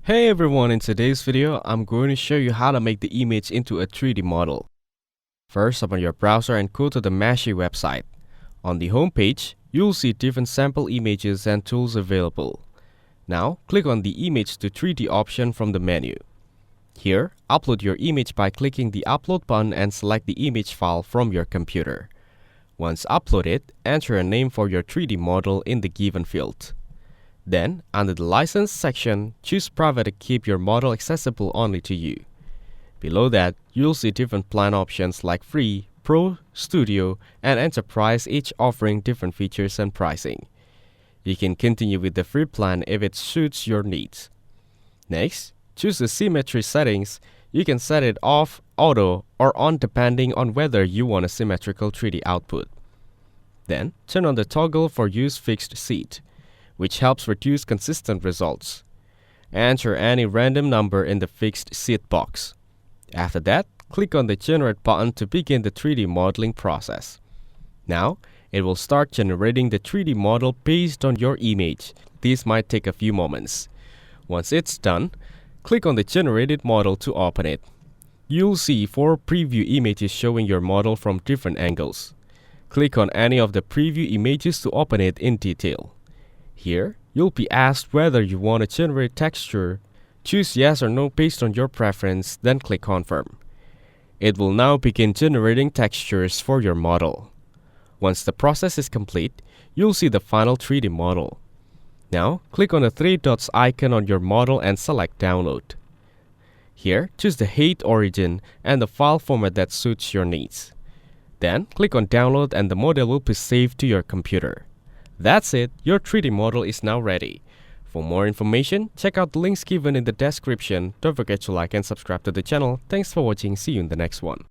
Hey everyone, in today's video, I'm going to show you how to make the image into a 3D model. First, open your browser and go to the Meshy website. On the home page, you'll see different sample images and tools available. Now, click on the Image to 3D option from the menu. Here, upload your image by clicking the Upload button and select the image file from your computer. Once uploaded, enter a name for your 3D model in the given field. Then, under the License section, choose Private to keep your model accessible only to you. Below that, you'll see different plan options like Free, Pro, Studio, and Enterprise, each offering different features and pricing. You can continue with the free plan if it suits your needs. Next, choose the symmetry settings. You can set it off, auto, or on depending on whether you want a symmetrical 3D output. Then, turn on the toggle for Use Fixed Seed, which helps reduce consistent results. Enter any random number in the Fixed Seed box. After that, click on the Generate button to begin the 3D modeling process. Now, it will start generating the 3D model based on your image. This might take a few moments. Once it's done, click on the generated model to open it. You'll see 4 preview images showing your model from different angles. Click on any of the preview images to open it in detail. Here, you'll be asked whether you want to generate texture. Choose yes or no based on your preference, then click Confirm. It will now begin generating textures for your model. Once the process is complete, you'll see the final 3D model. Now, click on the 3 dots icon on your model and select Download. Here, choose the height origin and the file format that suits your needs. Then, click on Download and the model will be saved to your computer. That's it, your 3D model is now ready. For more information, check out the links given in the description. Don't forget to like and subscribe to the channel. Thanks for watching, see you in the next one.